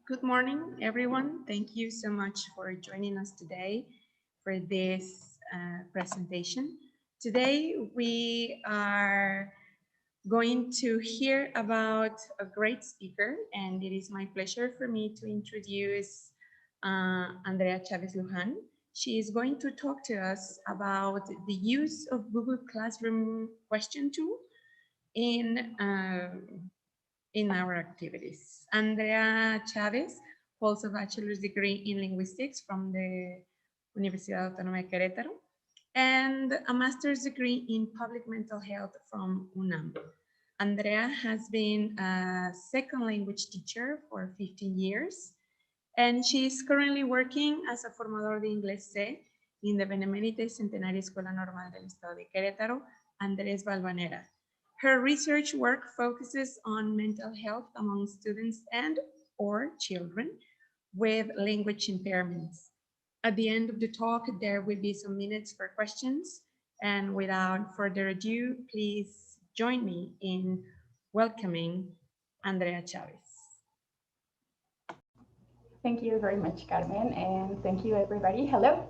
Good morning, everyone. Thank you so much for joining us today for this presentation. Today, we are going to hear about a great speaker, and it is my pleasure for me to introduce Andrea Chavez Lujan. She is going to talk to us about the use of Google Classroom question tool in our activities. Andrea Chavez holds a bachelor's degree in linguistics from the Universidad Autónoma de Querétaro and a master's degree in public mental health from UNAM. Andrea has been a second language teacher for 15 years, and she is currently working as a formador de inglés C in the Benemérita y Centenaria Escuela Normal del Estado de Querétaro, Andrés Balvanera. Her research work focuses on mental health among students and or children with language impairments. At the end of the talk, there will be some minutes for questions. And without further ado, please join me in welcoming Andrea Chavez. Thank you very much, Carmen, and thank you, everybody. Hello.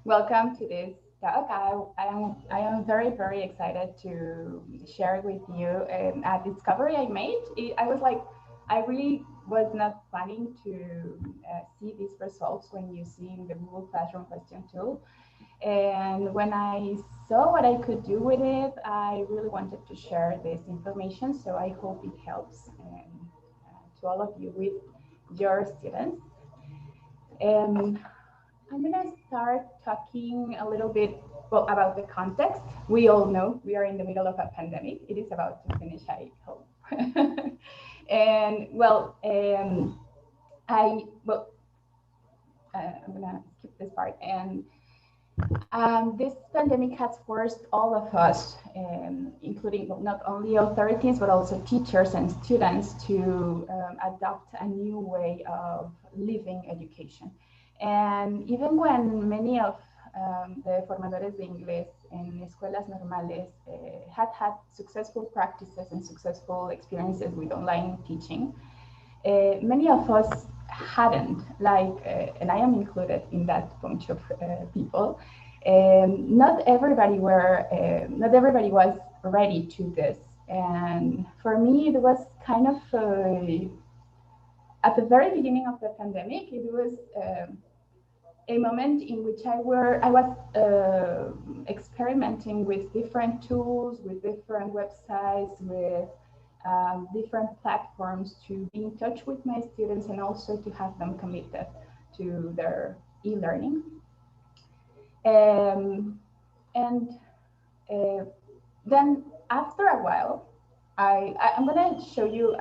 Welcome to this talk. I am very excited to share with you a discovery I made. I was like, I really was not planning to see these results when you see in the Google Classroom question tool. And when I saw what I could do with it, I really wanted to share this information. So I hope it helps to all of you with your students. I'm going to start talking a little bit about the context. We all know we are in the middle of a pandemic. It is about to finish, I hope. And I'm going to skip this part. And this pandemic has forced all of us, including not only authorities, but also teachers and students to adopt a new way of living education. And even when many of the formadores de inglés en escuelas normales had successful practices and successful experiences with online teaching, many of us hadn't, and I am included in that bunch of people. Not everybody was ready to this, and for me, it was kind of at the very beginning of the pandemic. It was a moment in which I was experimenting with different tools, with different websites, with different platforms to be in touch with my students and also to have them committed to their e-learning. And then after a while, I'm going to show you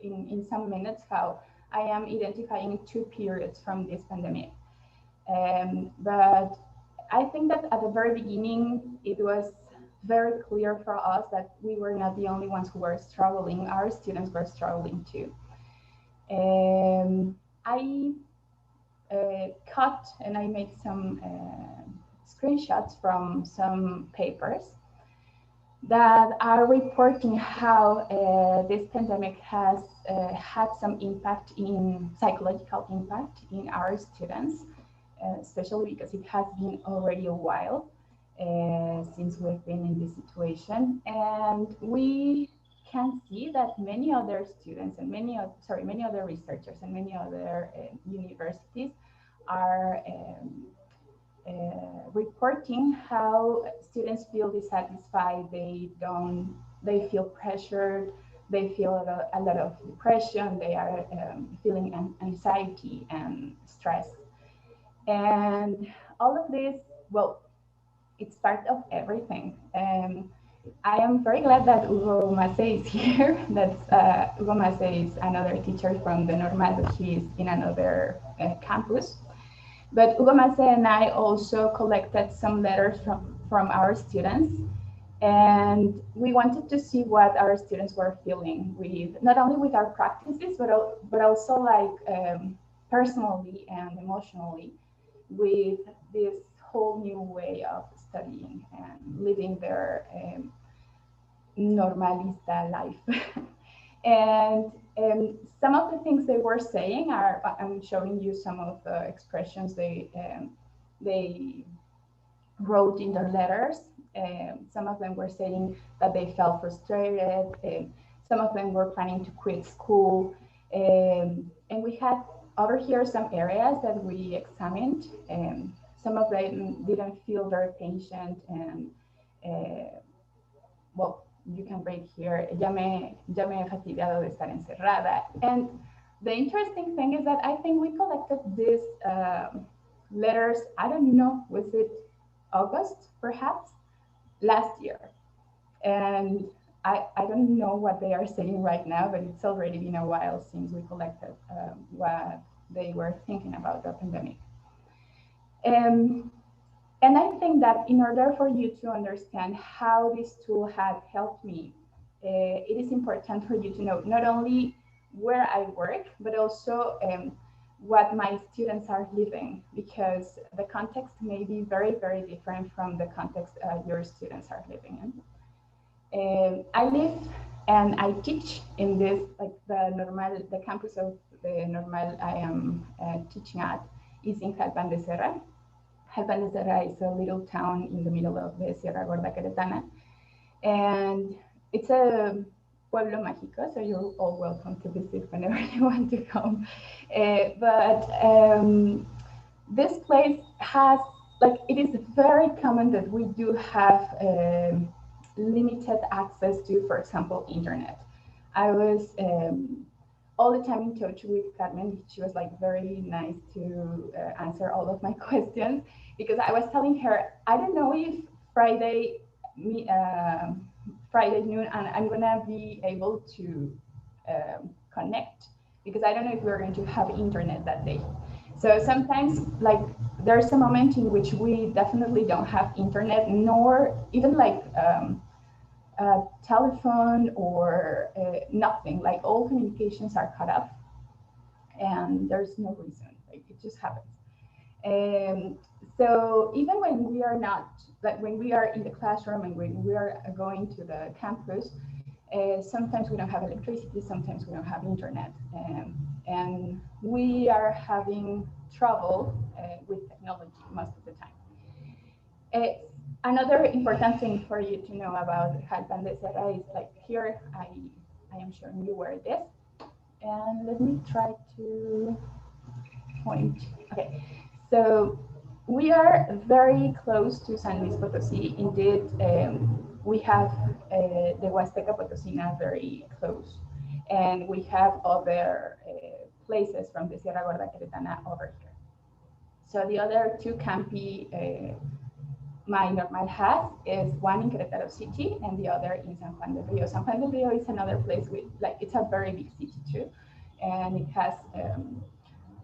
in some minutes how I am identifying two periods from this pandemic. But I think that at the very beginning, it was very clear for us that we were not the only ones who were struggling. Our students were struggling too. I cut and I made some screenshots from some papers that are reporting how this pandemic has had some impact psychological impact in our students, especially because it has been already a while since we've been in this situation. And we can see that many other students and many other researchers and many other universities are reporting how students feel dissatisfied, they feel pressured, they feel a lot of depression, they are feeling anxiety and stress. And all of this, well, it's part of everything. I am very glad that Hugo Mace is here. That's Hugo Mace is another teacher from the Normal, but he is in another campus. But Hugo Mace and I also collected some letters from our students, and we wanted to see what our students were feeling with, not only with our practices, but also like personally and emotionally with this whole new way of studying and living their normalista life. And some of the things they were saying are, I'm showing you some of the expressions they wrote in their letters. Some of them were saying that they felt frustrated. Some of them were planning to quit school. And we had over here some areas that we examined. Some of them didn't feel very patient and well, you can read here, ya me he fastidiado de estar encerrada. And the interesting thing is that I think we collected these letters, I don't know, was it August perhaps, last year. And I don't know what they are saying right now, but it's already been a while since we collected what they were thinking about the pandemic. And I think that in order for you to understand how this tool had helped me, it is important for you to know not only where I work, but also what my students are living, because the context may be very, very different from the context your students are living in. I live and I teach in this, like the campus of the Normal I am teaching at is in Jalpan de Serra. Jalpan de Serra is a little town in the middle of the Sierra Gorda Queretana. And it's a pueblo mágico, so you're all welcome to visit whenever you want to come. But this place has, like, it is very common that we do have limited access to, for example, internet. I was all the time in touch with Carmen. She was like very nice to answer all of my questions, because I was telling her, I don't know if Friday Friday noon and I'm gonna be able to connect, because I don't know if we're going to have internet that day. So sometimes, like, there's a moment in which we definitely don't have internet, nor even like telephone or nothing. Like, all communications are cut off, and there's no reason. Like, it just happens. So even when we are not, like when we are in the classroom and when we are going to the campus, sometimes we don't have electricity, sometimes we don't have internet, and we are having trouble with technology most of the time. Another important thing for you to know about Jalpan de Serra is, like, here I am showing you where it is, and let me try to point. Okay, so we are very close to San Luis Potosí. Indeed, we have the Huasteca Potosina very close, and we have other places from the Sierra Gorda Queretana over here. So the other two campi my normal has is one in Querétaro City and the other in San Juan del Rio. San Juan del Rio is another place with, like, it's a very big city too, and it has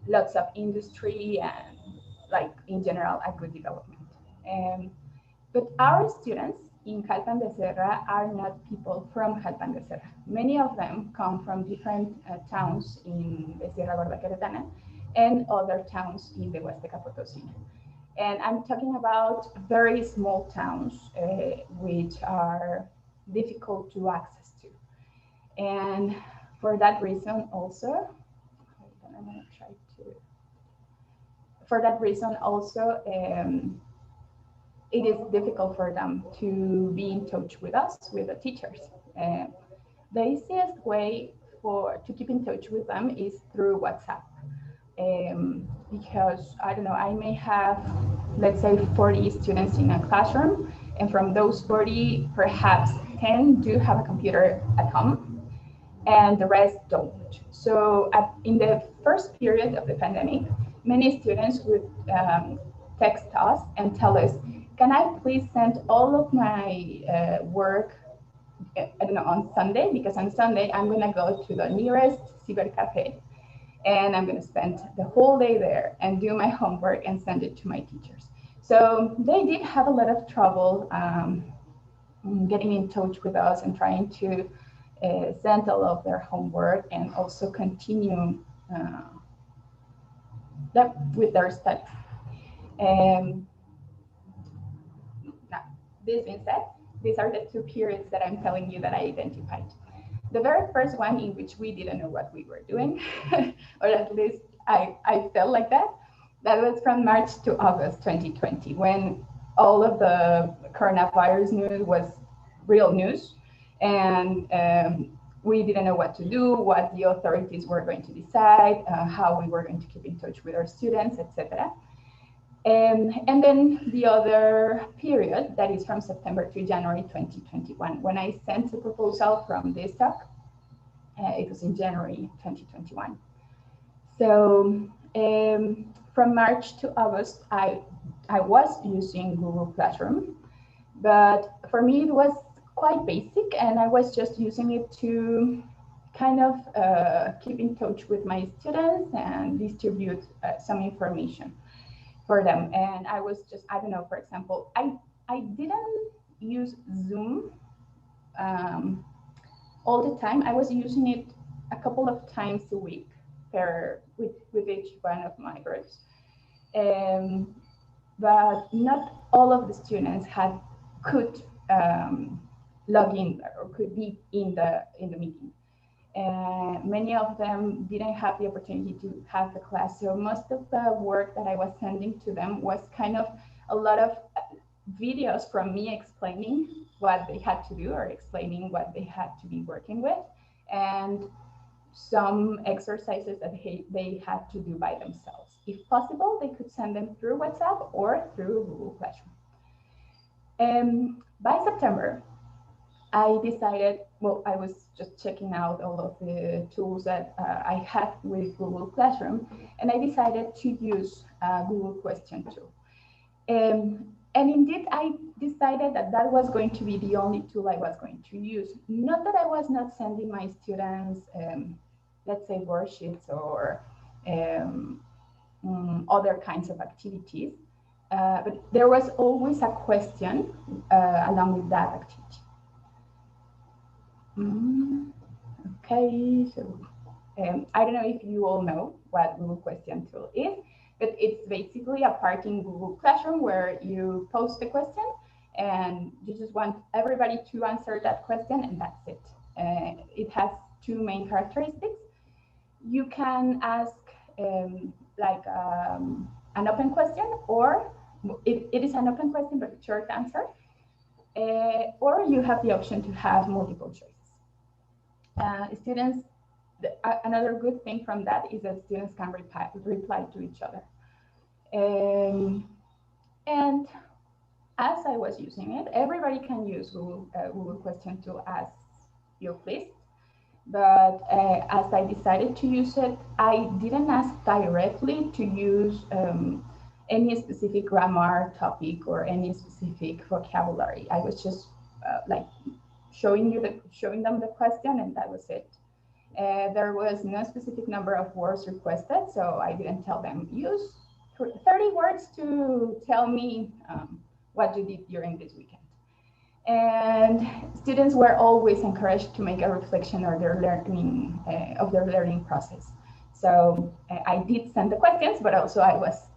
lots of industry and, like, in general, a good development. But our students in Jalpan de Serra are not people from Jalpan de Serra. Many of them come from different towns in the Sierra Gorda Queretana and other towns in the Huasteca Potosina. And I'm talking about very small towns which are difficult to access to. And for that reason also, I'm gonna try to, for that reason also, it is difficult for them to be in touch with us, with the teachers. The easiest way to keep in touch with them is through WhatsApp. Because, I don't know, I may have, let's say, 40 students in a classroom, and from those 40, perhaps 10 do have a computer at home, and the rest don't. So in the first period of the pandemic, many students would text us and tell us, can I please send all of my work, I don't know, on Sunday, because on Sunday I'm gonna go to the nearest cyber cafe and I'm going to spend the whole day there and do my homework and send it to my teachers. So they did have a lot of trouble getting in touch with us and trying to send all of their homework and also continue with their studies. Now, this being said, these are the two periods that I'm telling you that I identified. The very first one in which we didn't know what we were doing, or at least I felt like that. That was from March to August 2020, when all of the coronavirus news was real news, and we didn't know what to do, what the authorities were going to decide, how we were going to keep in touch with our students, etc. And then the other period, that is from September to January 2021, when I sent a proposal from this talk, it was in January 2021. So from March to August, I was using Google Classroom, but for me it was quite basic, and I was just using it to kind of keep in touch with my students and distribute some information for them. And I was just, I don't know, for example, I didn't use Zoom all the time. I was using it a couple of times a week with each one of my groups. But not all of the students could log in or could be in the meeting. Many of them didn't have the opportunity to have the class. So most of the work that I was sending to them was kind of a lot of videos from me explaining what they had to do or explaining what they had to be working with, and some exercises that they had to do by themselves. If possible, they could send them through WhatsApp or through Google Classroom. By September, I decided, well, I was just checking out all of the tools that I had with Google Classroom, and I decided to use Google Question tool. And indeed, I decided that that was going to be the only tool I was going to use. Not that I was not sending my students, let's say, worksheets or other kinds of activities, but there was always a question along with that activity. Okay, so I don't know if you all know what Google Question Tool is, but it's basically a part in Google Classroom where you post the question and you just want everybody to answer that question, and that's it. It has two main characteristics. You can ask an open question, or it is an open question but a short answer, or you have the option to have multiple choices. Students, another good thing from that is that students can reply to each other. And as I was using it, everybody can use Google Question Tool as you please. But as I decided to use it, I didn't ask directly to use any specific grammar topic or any specific vocabulary. I was just like showing them the question, and that was it. There was no specific number of words requested, so I didn't tell them use 30 words to tell me what you did during this weekend. And students were always encouraged to make a reflection of their learning process. So I did send the questions, but also I was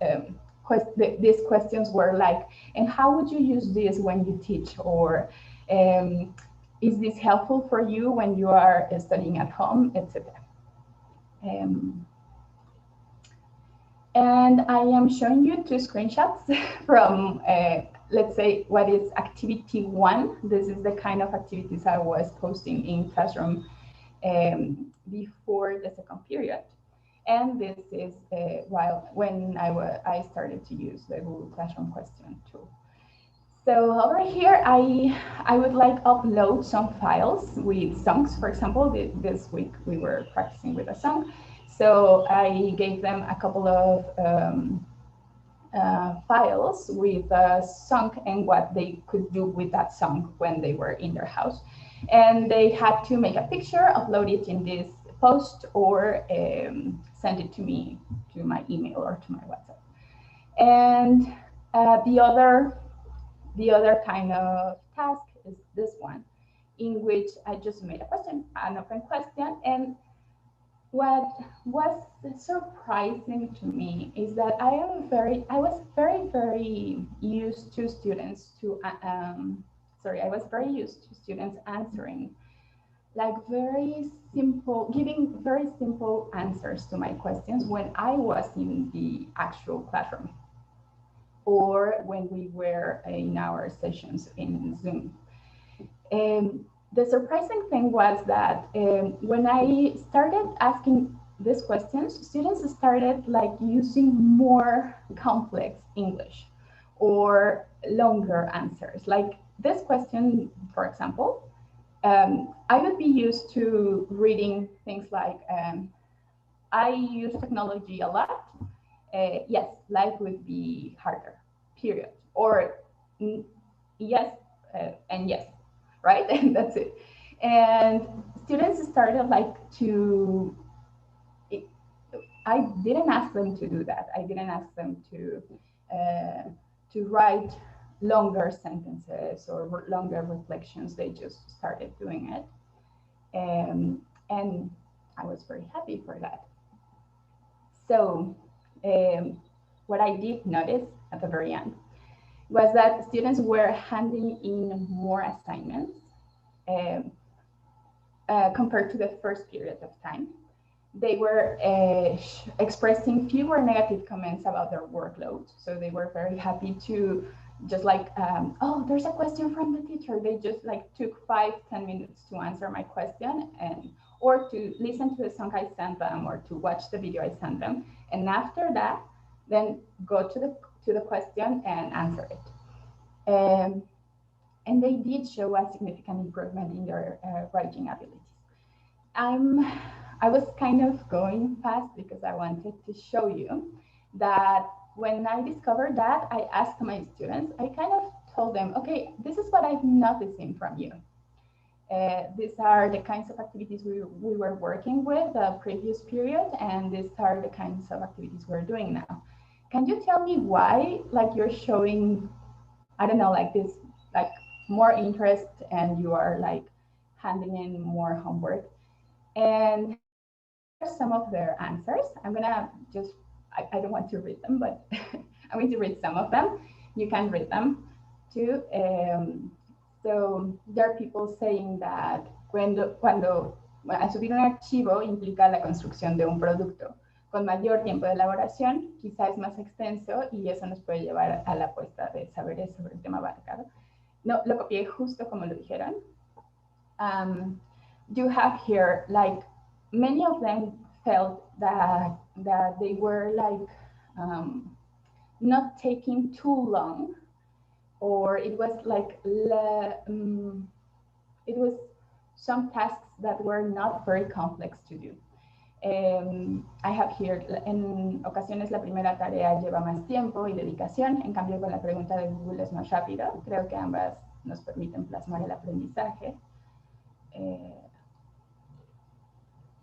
these questions were like, and how would you use this when you teach, or is this helpful for you when you are studying at home, etc. And I am showing you two screenshots from, let's say, what is activity 1. This is the kind of activities I was posting in Classroom before the second period. And this is when I started to use the Google Classroom question tool. So over here, I would like upload some files with songs. For example, this week we were practicing with a song. So I gave them a couple of files with a song and what they could do with that song when they were in their house. And they had to make a picture, upload it in this post, or send it to me, to my email or to my WhatsApp. And the other kind of task is this one, in which I just made a question, an open question. And what was surprising to me is that I was very used to students answering like very simple, giving very simple answers to my questions when I was in the actual classroom or when we were in our sessions in Zoom. The surprising thing was that when I started asking these questions, students started like using more complex English or longer answers. Like this question, for example, I would be used to reading things like, I use technology a lot. Yes, life would be harder, period. Or yes, and yes, right? And that's it. And students started like I didn't ask them to do that. I didn't ask them to write longer sentences or longer reflections. They just started doing it. And I was very happy for that. So what I did notice at the very end was that students were handing in more assignments um, compared to the first period of time. They were expressing fewer negative comments about their workload. So they were very happy to just like, oh, there's a question from the teacher. They just like took 5-10 minutes to answer my question and or to listen to the song I sent them or to watch the video I sent them. And after that, then go to the question and answer it. And they did show a significant improvement in their writing abilities. I was kind of going fast because I wanted to show you that when I discovered that, I asked my students, I kind of told them, okay, this is what I'm noticing from you. These are the kinds of activities we were working with the previous period, and these are the kinds of activities we're doing now. Can you tell me why, like you're showing, I don't know, like this, like more interest and you are like handing in more homework? And here are some of their answers. I'm gonna just, I don't want to read them, but I'm going to read some of them. You can read them too. So there are people saying that cuando al subir un archivo implica la construcción de un producto con mayor tiempo de elaboración, quizá es más extenso y eso nos puede llevar a la apuesta de saberes sobre el tema abarcado. No, lo copié justo como lo dijeron. You have here, like, many of them felt that they were like not taking too long, or it was like it was some tasks that were not very complex to do. I have here, en ocasiones la primera tarea lleva más tiempo y dedicación, en cambio con la pregunta de Google es más rápido. Creo que ambas nos permiten plasmar el aprendizaje.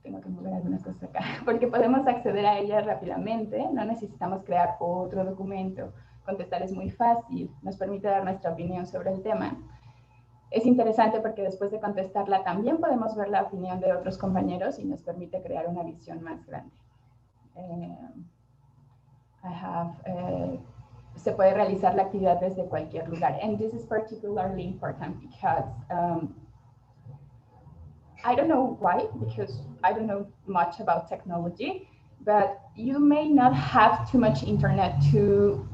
Tengo que mover algunas cosas acá, porque podemos acceder a ellas rápidamente, no necesitamos crear otro documento, contestar es muy fácil, nos permite dar nuestra opinión sobre el tema. Es interesante porque después de contestarla también podemos ver la opinión de otros compañeros y nos permite crear una visión más grande. Se puede realizar la actividad desde cualquier lugar, and this is particularly important because I don't know why, because I don't know much about technology, but you may not have too much internet to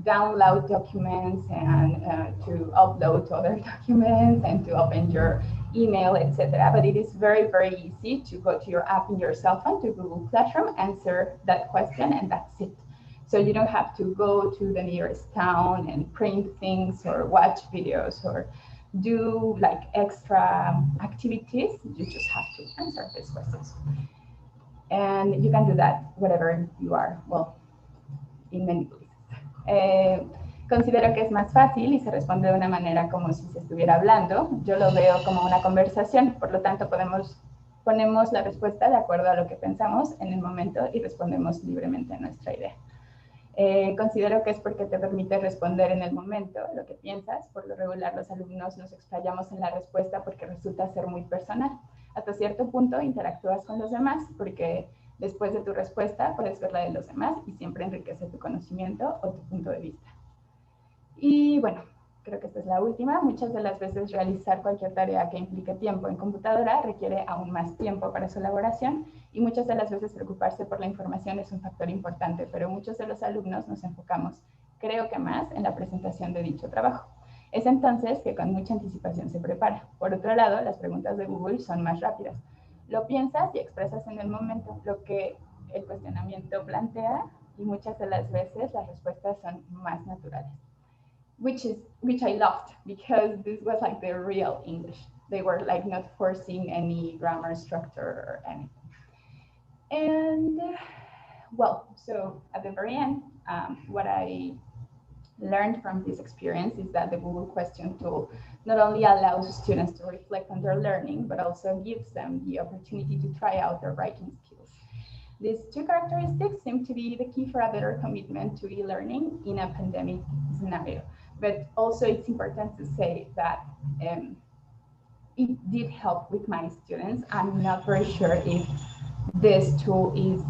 download documents and to upload other documents and to open your email, etc. But it is very, very easy to go to your app in your cell phone, to Google Classroom, answer that question, and that's it. So you don't have to go to the nearest town and print things or watch videos or do like extra activities. You just have to answer these questions. And you can do that wherever you are, well, in many places. Considero que es más fácil y se responde de una manera como si se estuviera hablando. Yo lo veo como una conversación, por lo tanto ponemos la respuesta de acuerdo a lo que pensamos en el momento y respondemos libremente a nuestra idea. Considero que es porque te permite responder en el momento lo que piensas. Por lo regular, los alumnos nos explayamos en la respuesta porque resulta ser muy personal. Hasta cierto punto interactúas con los demás porque después de tu respuesta puedes ver la de los demás y siempre enriquece tu conocimiento o tu punto de vista. Y bueno, creo que esta es la última, muchas de las veces realizar cualquier tarea que implique tiempo en computadora requiere aún más tiempo para su elaboración y muchas de las veces preocuparse por la información es un factor importante, pero muchos de los alumnos nos enfocamos, creo que más, en la presentación de dicho trabajo. Es entonces que con mucha anticipación se prepara. Por otro lado, las preguntas de Google son más rápidas. Lo piensas y expresas en el momento lo que el cuestionamiento plantea y muchas de las veces las respuestas son más naturales. Which I loved because this was like the real English. They were like not forcing any grammar structure or anything. And well, so at the very end, what I learned from this experience is that the Google question tool not only allows students to reflect on their learning, but also gives them the opportunity to try out their writing skills. These two characteristics seem to be the key for a better commitment to e-learning in a pandemic scenario. But also it's important to say that it did help with my students. I'm not very sure if this tool is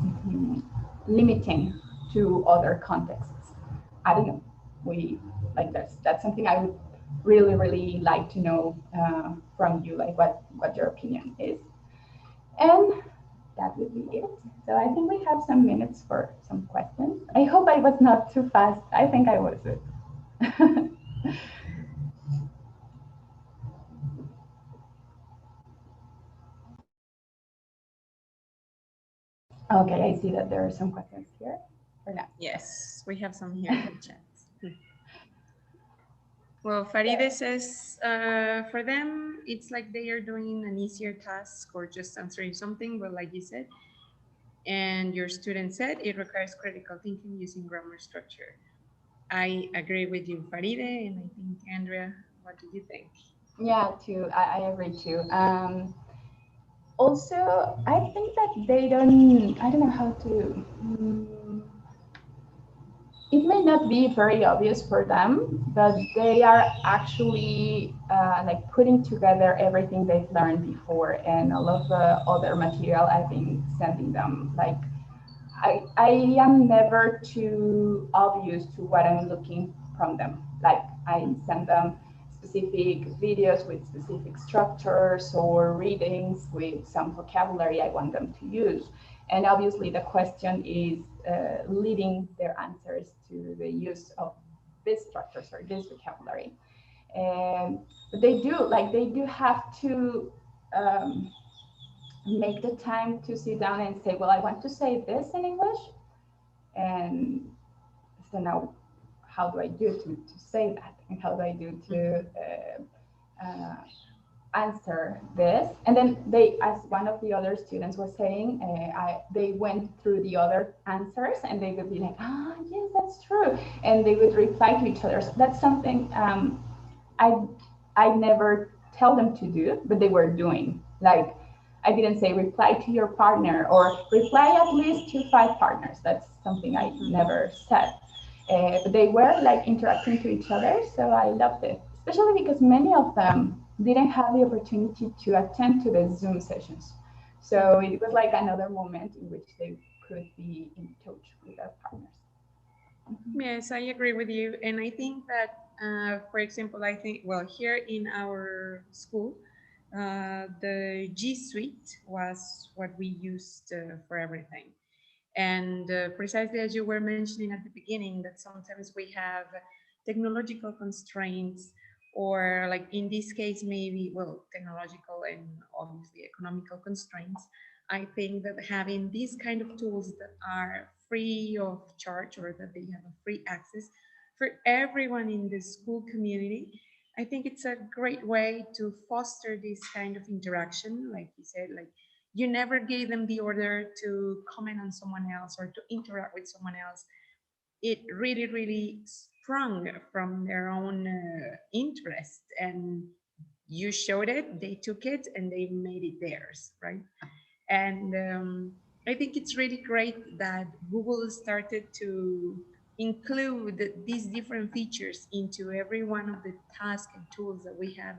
limiting to other contexts. I don't know. That's something I would really like to know from you, like what your opinion is. And that would be it. So I think we have some minutes for some questions. I hope I was not too fast. I think I was it. Okay, I see that there are some questions here. Or not? Yes, we have some here in the chat. Well, Faride says for them, it's like they are doing an easier task or just answering something, but like you said, and your student said, it requires critical thinking using grammar structure. I agree with you, Faride, and I think, Andrea, what do you think? Yeah, too. I agree too. Also, I think that they don't, I don't know how to, it may not be very obvious for them, but they are actually like putting together everything they've learned before and all of the other material I've been sending them. Like, I am never too obvious to what I'm looking from them. Like, I send them specific videos with specific structures or readings with some vocabulary I want them to use. And obviously the question is leading their answers to the use of these structures or this vocabulary. But they do have to make the time to sit down and say, well, I want to say this in English. And so now, how do I do to say that? And how do I do to answer this? And then they, as one of the other students was saying, they went through the other answers and they would be like, ah, oh, yes, that's true. And they would reply to each other. So that's something I never tell them to do, but they were doing. Like, I didn't say reply to your partner or reply at least to 5 partners. That's something I never said. But they were like interacting to each other. So I loved it, especially because many of them didn't have the opportunity to attend to the Zoom sessions. So it was like another moment in which they could be in touch with their partners. Yes, I agree with you. And I think that, for example, I think, well, here in our school, the G Suite was what we used for everything. And precisely as you were mentioning at the beginning, that sometimes we have technological constraints, or like in this case, maybe, well, technological and obviously economical constraints. I think that having these kind of tools that are free of charge or that they have a free access for everyone in the school community, I think it's a great way to foster this kind of interaction. Like you said, like you never gave them the order to comment on someone else or to interact with someone else. It really sprung from their own interest, and you showed it, they took it, and they made it theirs, right? And I think it's really great that Google started to include these different features into every one of the tasks and tools that we have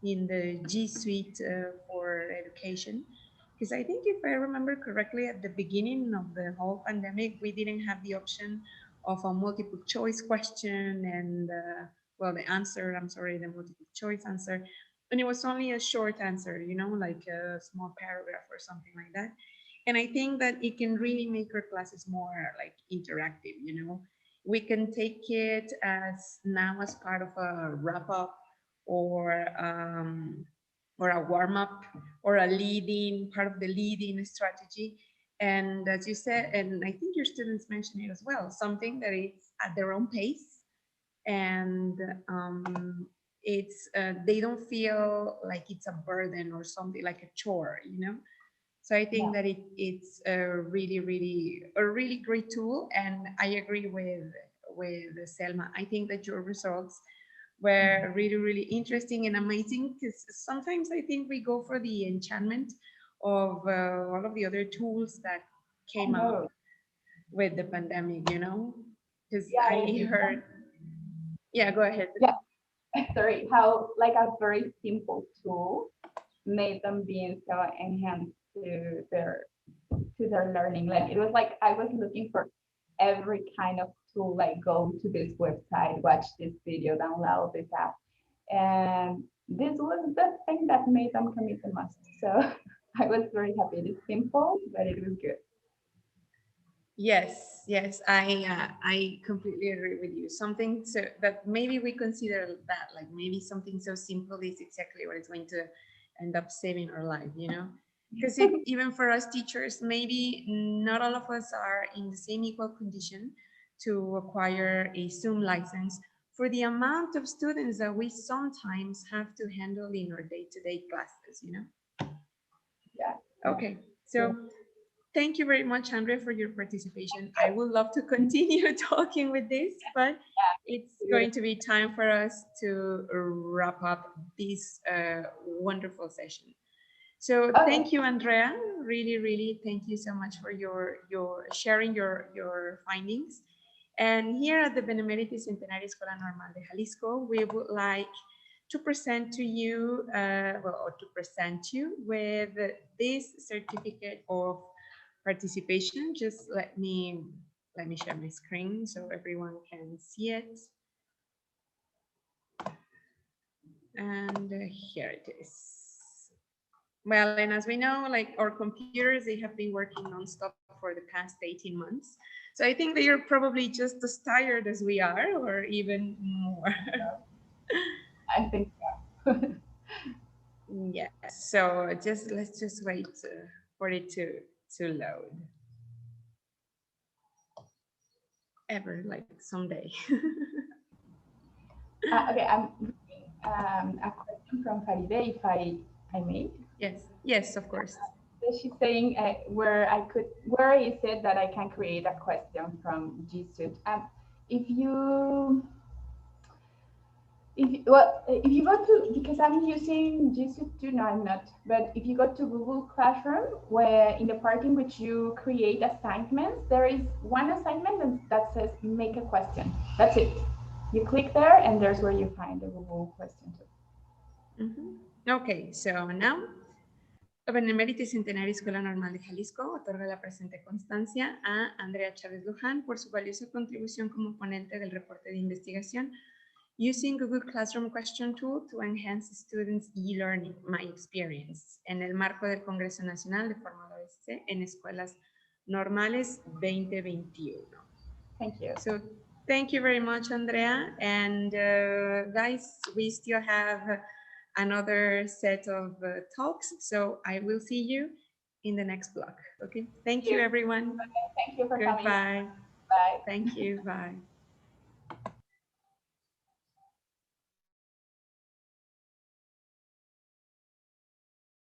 in the G Suite for education. Because I think if I remember correctly, at the beginning of the whole pandemic, we didn't have the option of a multiple choice question and well, the answer, I'm sorry, the multiple choice answer. And it was only a short answer, you know, like a small paragraph or something like that. And I think that it can really make our classes more like interactive, you know. We can take it as now as part of a wrap up or or a warm up or a leading part of the leading strategy. And as you said, and I think your students mentioned it as well, something that is at their own pace, and it's they don't feel like it's a burden or something like a chore, you know. So I think Yeah. that it's a really great tool, and I agree with Selma. I think that your results were really interesting and amazing, because sometimes I think we go for the enchantment of all of the other tools that I came up know. with the pandemic, you know, because Yeah, I heard, yeah, go ahead. yeah. Sorry, how like a very simple tool made them being so enhanced to their learning. Like it was like I was looking for every kind of tool, like go to this website, watch this video, download this app. And this was the thing that made them commit the most. So I was very happy. It's simple, but it was good. Yes, yes, I completely agree with you. Something so that maybe we consider that like maybe something so simple is exactly what is going to end up saving our life, you know? Because even for us teachers, maybe not all of us are in the same equal condition to acquire a Zoom license for the amount of students that we sometimes have to handle in our day-to-day classes, you know? Yeah. Okay, so thank you very much, Andre, for your participation. I would love to continue talking with this, but it's Yeah. going to be time for us to wrap up this wonderful session. So Okay. thank you, Andrea. Really, thank you so much for your sharing your findings. And here at the Benemérita Centenaria Escuela Normal de Jalisco, we would like to present to you, or to present you with this certificate of participation. Just let me share my screen so everyone can see it. And here it is. Well, and as we know, like our computers, they have been working nonstop for the past 18 months. So I think they are probably just as tired as we are, or even more. I think so. Yes. So just let's just wait for it to load. Ever, like someday. Okay, I'm reading a question from Faride, if I may. Yes. Yes, of course. So she's saying where is it that I can create a question from G Suite? If you, if you go to, because I'm using G Suite too, no, I'm not. But if you go to Google Classroom, where in the part in which you create assignments, there is one assignment that says make a question. That's it. You click there, and there's where you find the Google question too. Okay, so now la Benemérita Centenaria Escuela Normal de Jalisco otorga la presente constancia a Andrea Chávez Luján por su valiosa contribución como ponente del reporte de investigación Using Google Classroom Question Tool to Enhance Students' E-Learning, My Experience, en el marco del Congreso Nacional de Formadores en Escuelas Normales 2021. Thank you. So thank you very much, Andrea. And guys, we still have another set of talks. So I will see you in the next block. Okay. Thank you, everyone. Thank you for coming. Goodbye. Bye. Thank you. Bye.